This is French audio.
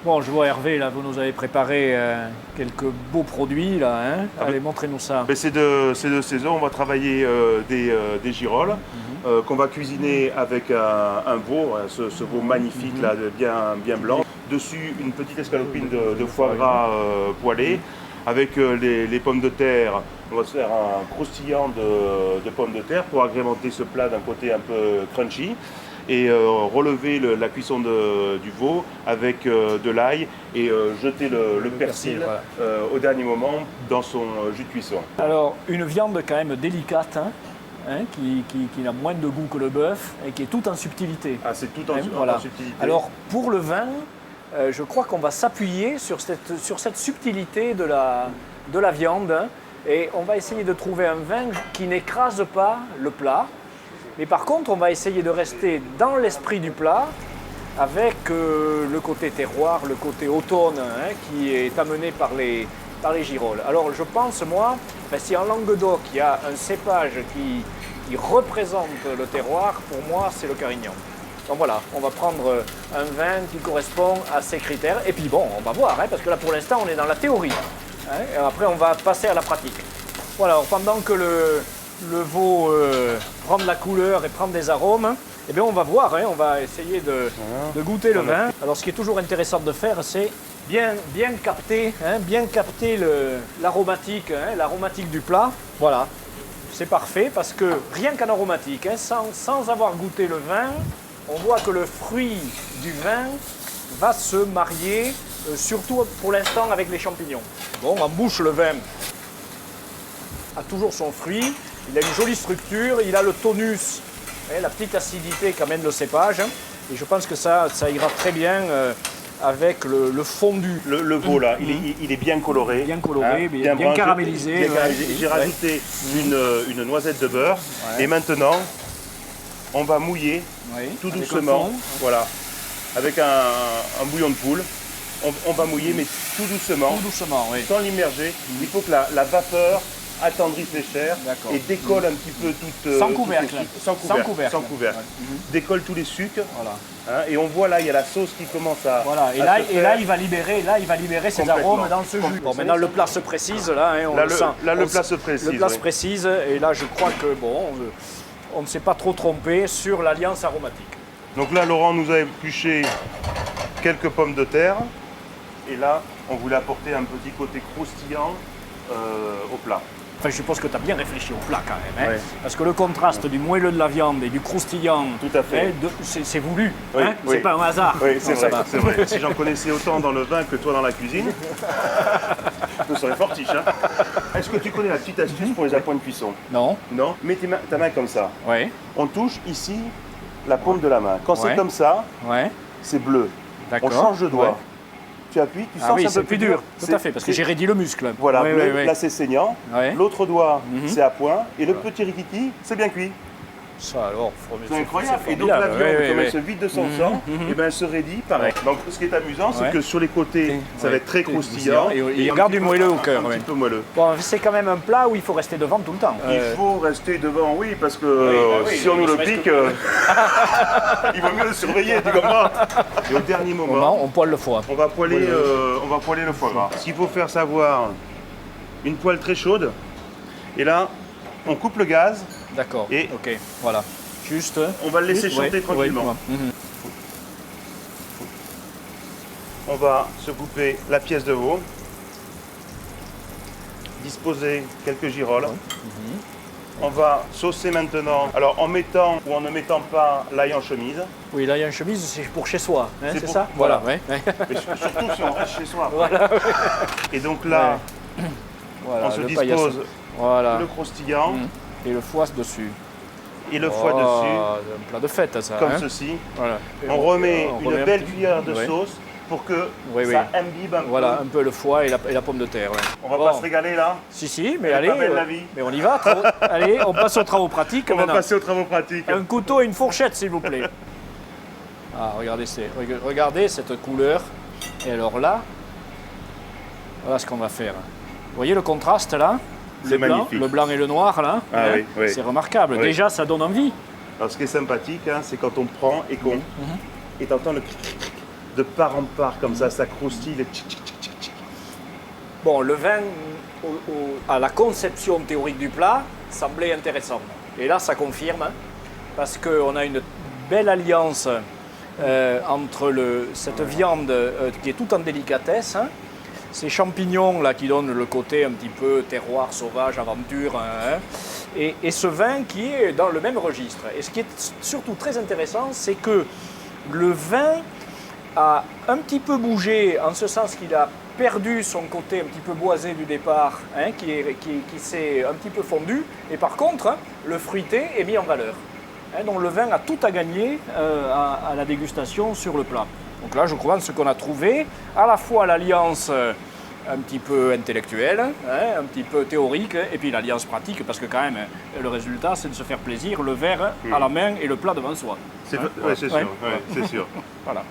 Bon, je vois Hervé, là, vous nous avez préparé quelques beaux produits, là. Hein. Allez, montrez-nous ça. C'est de saison, on va travailler des girolles qu'on va cuisiner avec un veau, ce veau magnifique, là, bien blanc. Dessus, une petite escalopine de foie gras poêlé. Avec les pommes de terre, on va se faire un croustillant de pommes de terre pour agrémenter ce plat d'un côté un peu crunchy. Et relever la cuisson du veau avec de l'ail et jeter le persil voilà. Au dernier moment dans son jus de cuisson. Alors, une viande quand même délicate, qui a moins de goût que le bœuf et qui est tout en subtilité. Ah, c'est tout en subtilité. Alors, pour le vin, je crois qu'on va s'appuyer sur cette subtilité de la viande et on va essayer de trouver un vin qui n'écrase pas le plat. Mais par contre, on va essayer de rester dans l'esprit du plat avec le côté terroir, le côté automne qui est amené par les girolles. Alors je pense, moi, si en Languedoc, il y a un cépage qui représente le terroir, pour moi, c'est le Carignan. Donc voilà, on va prendre un vin qui correspond à ces critères. Et puis bon, on va voir, parce que là, pour l'instant, on est dans la théorie. Et après, on va passer à la pratique. Voilà, alors, pendant que le veau prend de la couleur et prend des arômes, eh bien on va voir, on va essayer de goûter le vin. Alors ce qui est toujours intéressant de faire, c'est bien capter l'aromatique, l'aromatique du plat. Voilà, c'est parfait parce que rien qu'en aromatique, sans avoir goûté le vin, on voit que le fruit du vin va se marier, surtout pour l'instant avec les champignons. Bon, on bouche le vin a toujours son fruit. Il a une jolie structure, il a le tonus, la petite acidité qu'amène le cépage. Et je pense que ça ira très bien avec le fondu. Le veau là, il est bien coloré. Bien coloré, bien caramélisé. J'ai rajouté une noisette de beurre. Ouais. Et maintenant, on va mouiller tout doucement. Voilà, avec un bouillon de poule. On va mouiller, mais tout doucement. Tout doucement, oui. Sans l'immerger. Il faut que la vapeur attendrisse les chairs et décolle un petit peu toute... Sans couvercle. Sans couvercle. Ouais. Décolle tous les sucs. Voilà. Et on voit là, il y a la sauce qui commence à... Voilà. Et là, il va libérer ses arômes dans ce jus. Bon, maintenant, le plat se précise. Là, on le sent. Là, le plat se précise. Le plat se précise. Et là, je crois que, on ne s'est pas trop trompé sur l'alliance aromatique. Donc là, Laurent nous a épluché quelques pommes de terre. Et là, on voulait apporter un petit côté croustillant au plat. Enfin, je suppose que tu as bien réfléchi au plat quand même, parce que le contraste du moelleux de la viande et du croustillant, tout à fait. C'est voulu, oui. C'est pas un hasard. Oui, c'est vrai. Si j'en connaissais autant dans le vin que toi dans la cuisine, je serais fortiche. Est-ce que tu connais la petite astuce pour les appoints de cuisson? Non. Non. Mets ta main comme ça. Oui. On touche ici la paume de la main. Quand c'est comme ça, c'est bleu. On change de doigt. Tu appuies, tu sens c'est un peu plus dur. Tout à fait, parce que j'ai raidi le muscle. Voilà, là c'est saignant. L'autre doigt, c'est à point. Et le petit rikiki, c'est bien cuit. Ça alors, c'est incroyable. Et donc la viande, comme elle se vide de son sang, et ben elle se raidit pareil. Donc ce qui est amusant, c'est que sur les côtés, ça va être très croustillant. Et il garde du moelleux au cœur. Un petit peu moelleux. Bon, c'est quand même un plat où il faut rester devant tout le temps. Il faut rester devant, oui, parce que si on nous le pique, il vaut mieux le surveiller, tu comprends? Et au dernier moment, on poêle le foie. On va poêler le foie gras. Ce qu'il faut faire savoir, une poêle très chaude, et là, on coupe le gaz. D'accord, ok, voilà. Juste... On va le laisser chanter tranquillement. On va se couper la pièce de veau, disposer quelques girolles. On va saucer maintenant, alors en mettant ou en ne mettant pas l'ail en chemise. Oui, l'ail en chemise, c'est pour chez soi, c'est ça? Voilà. Mais surtout si on reste chez soi. Voilà. Et donc là, on se dispose le croustillant. Et le foie dessus. Et le foie dessus. Un plat de fête, ça. Comme ceci. Voilà. On remet une belle cuillère de sauce pour que ça imbibe un peu. Voilà, un peu le foie et la pomme de terre. On va pas se régaler là? Si, mais allez. Pas belle la vie. Mais on y va. Allez, on passe aux travaux pratiques. On va passer aux travaux pratiques. Un couteau et une fourchette, s'il vous plaît. Ah, regardez cette couleur. Et alors là, voilà ce qu'on va faire. Vous voyez le contraste là? C'est magnifique. Le blanc et le noir, là, c'est remarquable. Oui. Déjà, ça donne envie. Alors, ce qui est sympathique, c'est quand on prend et qu'on... Et t'entends le cric. de part en part comme ça croustille. Tchic, tchic, tchic, tchic, tchic. Bon, le vin, à la conception théorique du plat, semblait intéressant. Et là, ça confirme, hein, parce qu'on a une belle alliance entre cette viande qui est toute en délicatesse, hein, ces champignons là qui donnent le côté un petit peu terroir, sauvage, aventure, hein, et ce vin qui est dans le même registre. Et ce qui est surtout très intéressant, c'est que le vin a un petit peu bougé, en ce sens qu'il a perdu son côté un petit peu boisé du départ, hein, qui s'est un petit peu fondu, et par contre, hein, le fruité est mis en valeur. Hein, donc le vin a tout à gagner à la dégustation sur le plat. Donc là, je crois que ce qu'on a trouvé, à la fois l'alliance un petit peu intellectuelle, hein, un petit peu théorique, et puis l'alliance pratique, parce que quand même, le résultat, c'est de se faire plaisir, le verre à la main et le plat devant soi. C'est Hein, ouais, c'est sûr, ouais. ouais, c'est sûr. Voilà.